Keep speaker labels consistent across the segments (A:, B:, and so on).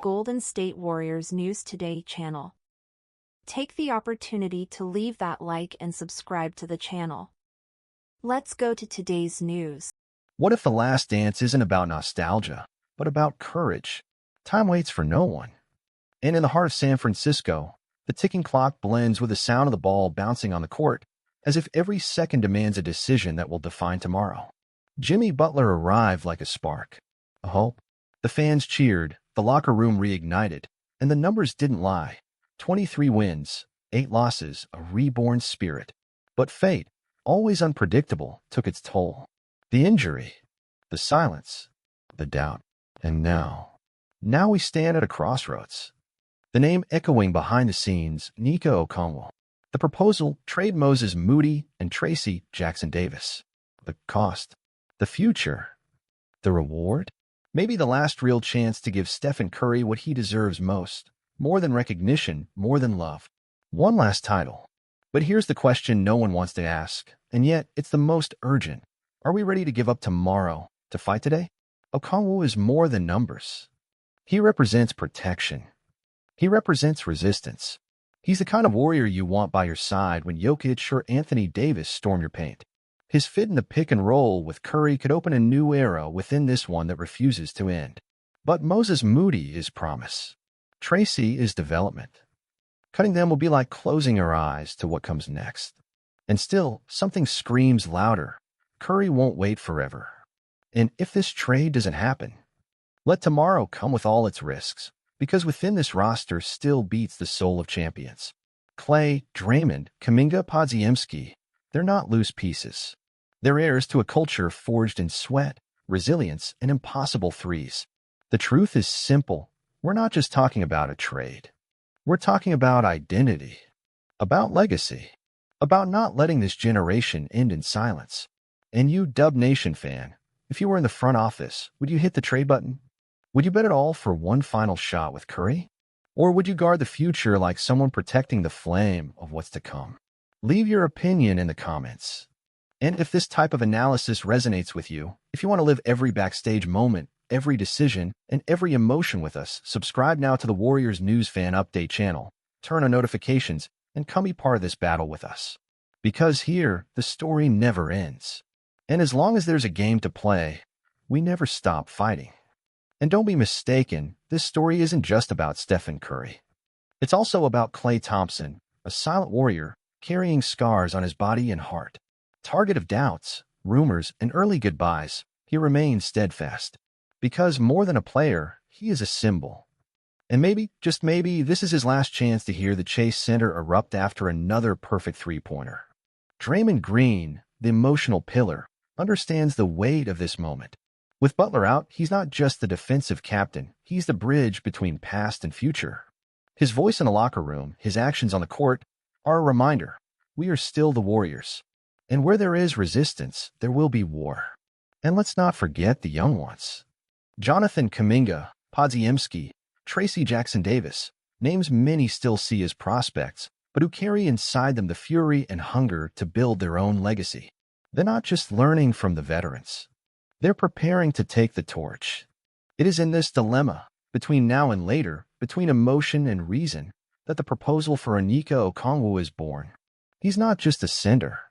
A: Golden State Warriors News Today channel. Take the opportunity to leave that like and subscribe to the channel. Let's go to today's news.
B: What if The Last Dance isn't about nostalgia, but about courage? Time waits for no one. And in the heart of San Francisco, the ticking clock blends with the sound of the ball bouncing on the court, as if every second demands a decision that will define tomorrow. Jimmy Butler arrived like a spark, a hope. The fans cheered, the locker room reignited, and the numbers didn't lie. 23 wins, 8 losses, a reborn spirit. But fate, always unpredictable, took its toll. The injury, the silence, the doubt. And now we stand at a crossroads. The name echoing behind the scenes, Nika Okongwu. The proposal, trade Moses Moody and Tracy Jackson Davis. The cost, the future, the reward. Maybe the last real chance to give Stephen Curry what he deserves most. More than recognition, more than love. One last title. But here's the question no one wants to ask, and yet it's the most urgent. Are we ready to give up tomorrow to fight today? Okongwu is more than numbers. He represents protection. He represents resistance. He's the kind of warrior you want by your side when Jokic or Anthony Davis storm your paint. His fit in the pick and roll with Curry could open a new era within this one that refuses to end. But Moses Moody is promise. Tracy is development. Cutting them will be like closing our eyes to what comes next. And still, something screams louder. Curry won't wait forever. And if this trade doesn't happen, let tomorrow come with all its risks, because within this roster still beats the soul of champions. Clay, Draymond, Kuminga, Podziemski, they're not loose pieces. They're heirs to a culture forged in sweat, resilience, and impossible threes. The truth is simple. We're not just talking about a trade. We're talking about identity, about legacy, about not letting this generation end in silence. And you, Dub Nation fan, if you were in the front office, would you hit the trade button? Would you bet it all for one final shot with Curry? Or would you guard the future like someone protecting the flame of what's to come? Leave your opinion in the comments. And if this type of analysis resonates with you, if you want to live every backstage moment, every decision, and every emotion with us, subscribe now to the Warriors News Fan Update channel, turn on notifications, and come be part of this battle with us. Because here, the story never ends. And as long as there's a game to play, we never stop fighting. And don't be mistaken, this story isn't just about Stephen Curry. It's also about Klay Thompson, a silent warrior carrying scars on his body and heart. Target of doubts, rumors, and early goodbyes, he remains steadfast. Because more than a player, he is a symbol. And maybe, just maybe, this is his last chance to hear the Chase Center erupt after another perfect three-pointer. Draymond Green, the emotional pillar, understands the weight of this moment. With Butler out, he's not just the defensive captain, he's the bridge between past and future. His voice in the locker room, his actions on the court, are a reminder. We are still the Warriors. And where there is resistance, there will be war. And let's not forget the young ones. Jonathan Kuminga, Podziemski, Tracy Jackson Davis, names many still see as prospects, but who carry inside them the fury and hunger to build their own legacy. They're not just learning from the veterans. They're preparing to take the torch. It is in this dilemma, between now and later, between emotion and reason, that the proposal for Nika Okongwu is born. He's not just a sender.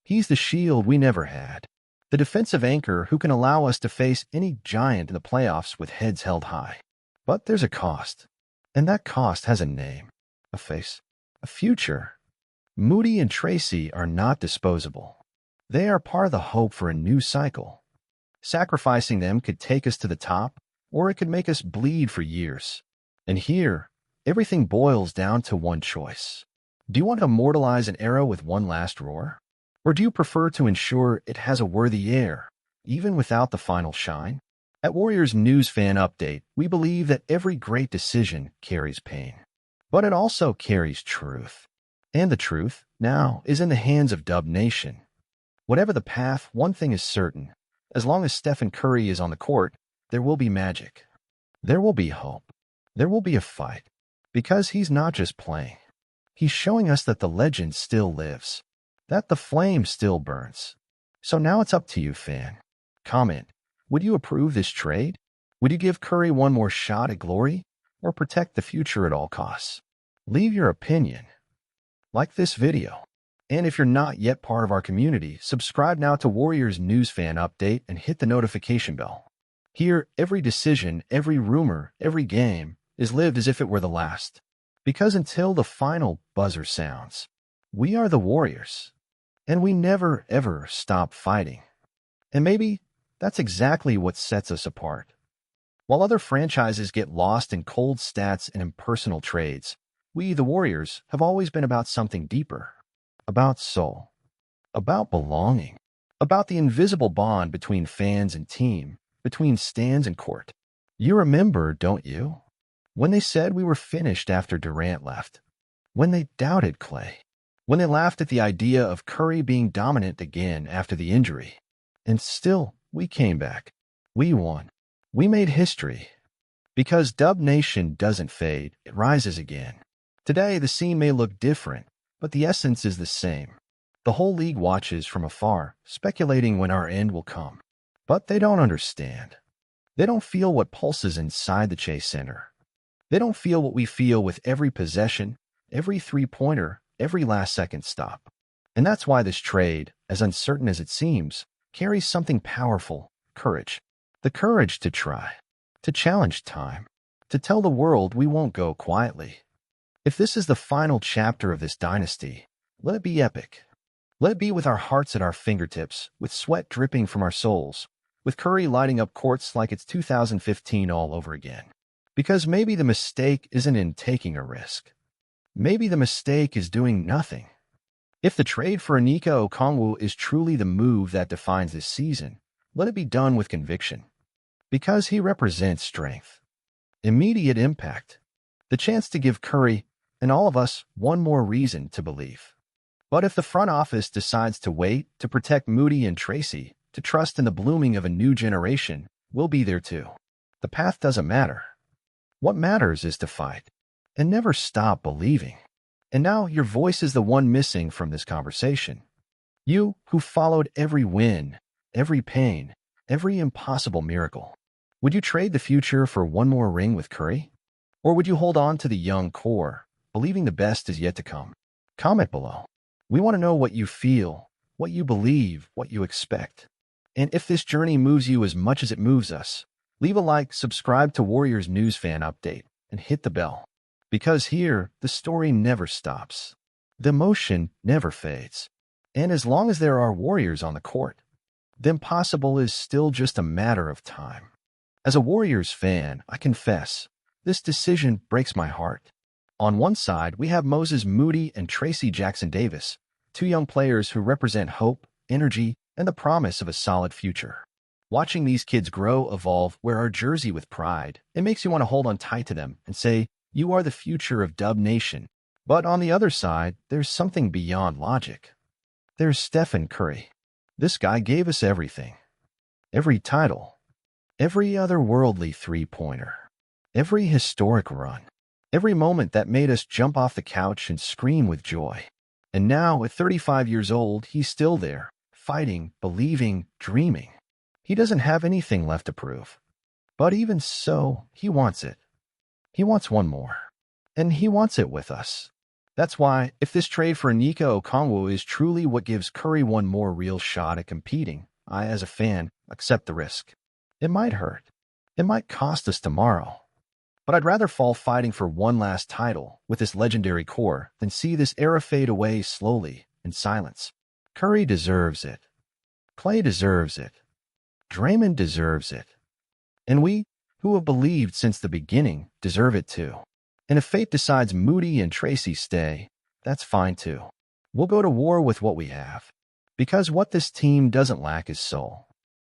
B: He's the shield we never had. The defensive anchor who can allow us to face any giant in the playoffs with heads held high. But there's a cost. And that cost has a name, a face, a future. Moody and Tracy are not disposable. They are part of the hope for a new cycle. Sacrificing them could take us to the top, or it could make us bleed for years. And here, everything boils down to one choice. Do you want to immortalize an era with one last roar? Or do you prefer to ensure it has a worthy heir, even without the final shine? At Warriors News Fan Update, we believe that every great decision carries pain. But it also carries truth. And the truth, now, is in the hands of Dub Nation. Whatever the path, one thing is certain. As long as Stephen Curry is on the court, there will be magic. There will be hope. There will be a fight. Because he's not just playing. He's showing us that the legend still lives. That the flame still burns. So now it's up to you, fan. Comment. Would you approve this trade? Would you give Curry one more shot at glory? or protect the future at all costs? Leave your opinion. Like this video. And if you're not yet part of our community, subscribe now to Warriors News Fan Update and hit the notification bell. Here, every decision, every rumor, every game is lived as if it were the last. Because until the final buzzer sounds, we are the Warriors. And we never, ever stop fighting. And maybe that's exactly what sets us apart. While other franchises get lost in cold stats and impersonal trades, we, the Warriors, have always been about something deeper. About soul. About belonging. About the invisible bond between fans and team, between stands and court. You remember, don't you? When they said we were finished after Durant left. When they doubted Clay. When they laughed at the idea of Curry being dominant again after the injury. And still, we came back. We won. We made history. Because Dub Nation doesn't fade, it rises again. Today, the scene may look different, but the essence is the same. The whole league watches from afar, speculating when our end will come. But they don't understand. They don't feel what pulses inside the Chase Center. They don't feel what we feel with every possession, every three-pointer, every last-second stop. And that's why this trade, as uncertain as it seems, carries something powerful: courage. The courage to try, to challenge time, to tell the world we won't go quietly. If this is the final chapter of this dynasty, let it be epic. Let it be with our hearts at our fingertips, with sweat dripping from our souls, with Curry lighting up courts like it's 2015 all over again. Because maybe the mistake isn't in taking a risk. Maybe the mistake is doing nothing. If the trade for Onyeka Okongwu is truly the move that defines this season, let it be done with conviction. Because he represents strength, immediate impact, the chance to give Curry and all of us one more reason to believe. But if the front office decides to wait, to protect Moody and Tracy, to trust in the blooming of a new generation, we'll be there too. The path doesn't matter. What matters is to fight and never stop believing. And now your voice is the one missing from this conversation. You who followed every win, every pain, every impossible miracle. Would you trade the future for one more ring with Curry? Or would you hold on to the young core, believing the best is yet to come? Comment below. We want to know what you feel, what you believe, what you expect. And if this journey moves you as much as it moves us, leave a like, subscribe to Warriors News Fan Update, and hit the bell. Because here, the story never stops. The emotion never fades. And as long as there are Warriors on the court, the impossible is still just a matter of time. As a Warriors fan, I confess, this decision breaks my heart. On one side, we have Moses Moody and Tracy Jackson-Davis, two young players who represent hope, energy, and the promise of a solid future. Watching these kids grow, evolve, wear our jersey with pride, it makes you want to hold on tight to them and say, you are the future of Dub Nation. But on the other side, there's something beyond logic. There's Stephen Curry. This guy gave us everything. Every title. Every otherworldly three-pointer. Every historic run. Every moment that made us jump off the couch and scream with joy. And now, at 35 years old, he's still there, fighting, believing, dreaming. He doesn't have anything left to prove. But even so, he wants it. He wants one more. And he wants it with us. That's why, if this trade for Onyeka Okongwu is truly what gives Curry one more real shot at competing, I, as a fan, accept the risk. It might hurt. It might cost us tomorrow. But I'd rather fall fighting for one last title with this legendary core than see this era fade away slowly in silence. Curry deserves it. Clay deserves it. Draymond deserves it. And we, who have believed since the beginning, deserve it too. And if fate decides Moody and Tracy stay, that's fine too. We'll go to war with what we have. Because what this team doesn't lack is soul.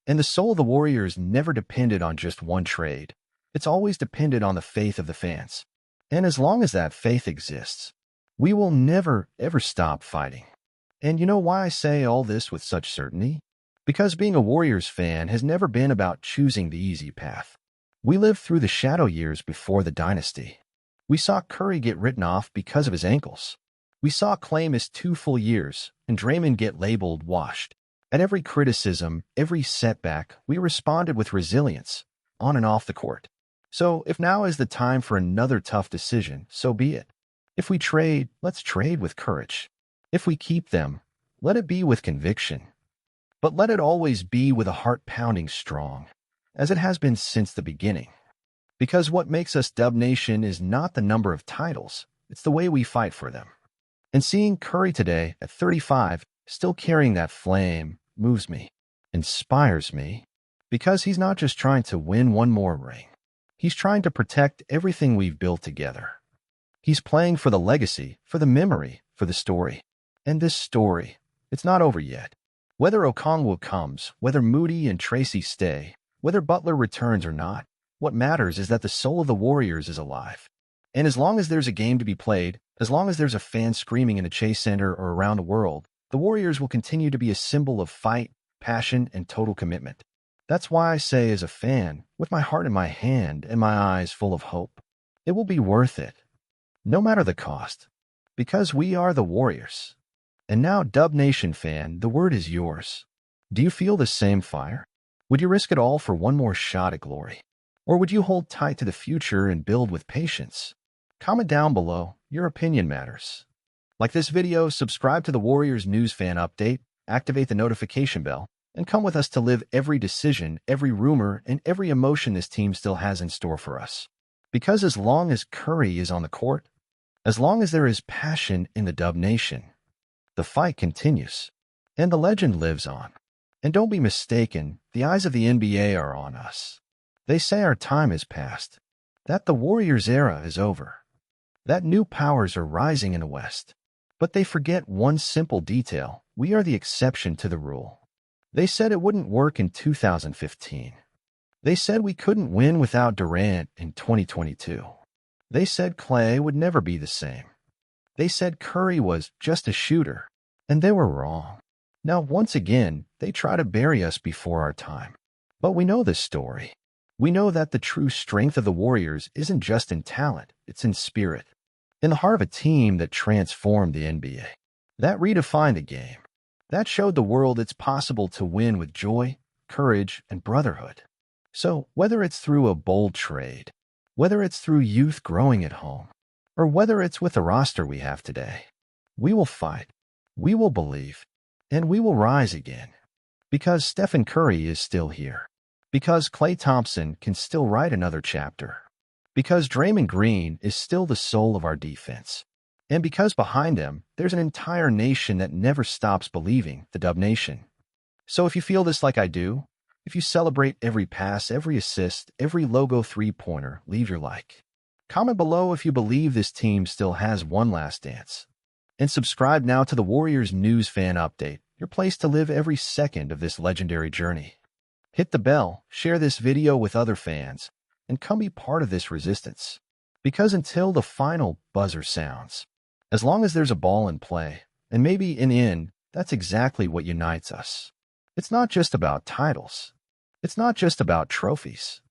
B: And the soul of the Warriors never depended on just one trade. It's always depended on the faith of the fans. And as long as that faith exists, we will never, ever stop fighting. And you know why I say all this with such certainty? Because being a Warriors fan has never been about choosing the easy path. We lived through the shadow years before the dynasty. We saw Curry get written off because of his ankles. We saw Clay miss 2 full years, and Draymond get labeled washed. At every criticism, every setback, we responded with resilience, on and off the court. So if now is the time for another tough decision, so be it. If we trade, let's trade with courage. If we keep them, let it be with conviction. But let it always be with a heart pounding strong, as it has been since the beginning. Because what makes us Dub Nation is not the number of titles, it's the way we fight for them. And seeing Curry today, at 35, still carrying that flame, moves me, inspires me, because he's not just trying to win one more ring. He's trying to protect everything we've built together. He's playing for the legacy, for the memory, for the story. And this story, it's not over yet. Whether Okongwu comes, whether Moody and Tracy stay, whether Butler returns or not, what matters is that the soul of the Warriors is alive. And as long as there's a game to be played, as long as there's a fan screaming in a Chase Center or around the world, the Warriors will continue to be a symbol of fight, passion, and total commitment. That's why I say as a fan, with my heart in my hand and my eyes full of hope, it will be worth it, no matter the cost, because we are the Warriors. And now, Dub Nation fan, the word is yours. Do you feel the same fire? Would you risk it all for one more shot at glory? Or would you hold tight to the future and build with patience? Comment down below. Your opinion matters. Like this video, subscribe to the Warriors News Fan Update, activate the notification bell, and come with us to live every decision, every rumor, and every emotion this team still has in store for us. Because as long as Curry is on the court, as long as there is passion in the Dub Nation, the fight continues, and the legend lives on. And don't be mistaken, the eyes of the NBA are on us. They say our time is past, that the Warriors era is over, that new powers are rising in the West. But they forget one simple detail: we are the exception to the rule. They said it wouldn't work in 2015. They said we couldn't win without Durant in 2022. They said Clay would never be the same. They said Curry was just a shooter, and they were wrong. Now, once again, they try to bury us before our time. But we know this story. We know that the true strength of the Warriors isn't just in talent, it's in spirit. In the heart of a team that transformed the NBA, that redefined the game, that showed the world it's possible to win with joy, courage, and brotherhood. So, whether it's through a bold trade, whether it's through youth growing at home, or whether it's with the roster we have today, we will fight, we will believe, and we will rise again. Because Stephen Curry is still here. Because Klay Thompson can still write another chapter. Because Draymond Green is still the soul of our defense. And because behind him, there's an entire nation that never stops believing, the Dub Nation. So if you feel this like I do, if you celebrate every pass, every assist, every logo three-pointer, leave your like. Comment below if you believe this team still has one last dance. And subscribe now to the Warriors News Fan Update, your place to live every second of this legendary journey. Hit the bell, share this video with other fans, and come be part of this resistance. Because until the final buzzer sounds, as long as there's a ball in play, and maybe in the end, that's exactly what unites us. It's not just about titles. It's not just about trophies.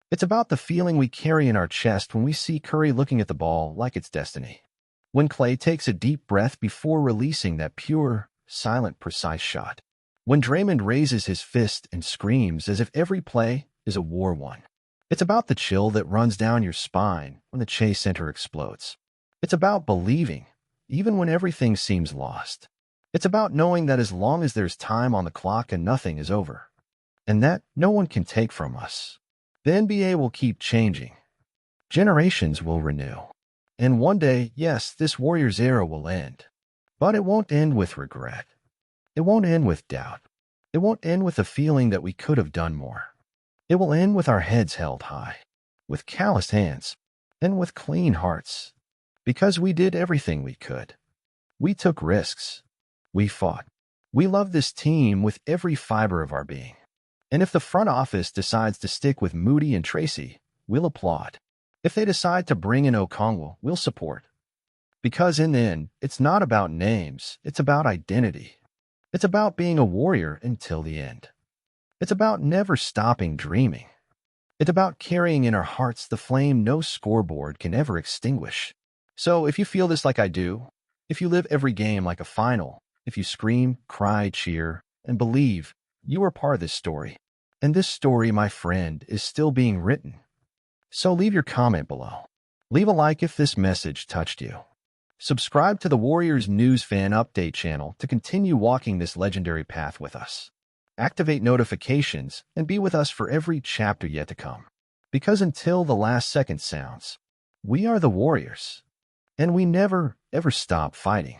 B: It's about the feeling we carry in our chest when we see Curry looking at the ball like it's destiny. When Clay takes a deep breath before releasing that pure, silent, precise shot. When Draymond raises his fist and screams as if every play is a war won. It's about the chill that runs down your spine when the Chase Center explodes. It's about believing, even when everything seems lost. It's about knowing that as long as there's time on the clock and nothing is over, and that no one can take from us, the NBA will keep changing. Generations will renew. And one day, yes, this Warriors era will end. But it won't end with regret. It won't end with doubt. It won't end with the feeling that we could have done more. It will end with our heads held high, with calloused hands, and with clean hearts. Because we did everything we could. We took risks. We fought. We love this team with every fiber of our being. And if the front office decides to stick with Moody and Tracy, we'll applaud. If they decide to bring in Okongwu, we'll support. Because in the end, it's not about names, it's about identity. It's about being a warrior until the end. It's about never stopping dreaming. It's about carrying in our hearts the flame no scoreboard can ever extinguish. So if you feel this like I do, if you live every game like a final, if you scream, cry, cheer, and believe, you are part of this story. And this story, my friend, is still being written. So leave your comment below. Leave a like if this message touched you. Subscribe to the Warriors News Fan Update channel to continue walking this legendary path with us. Activate notifications and be with us for every chapter yet to come. Because until the last second sounds, we are the Warriors, and we never, ever stop fighting.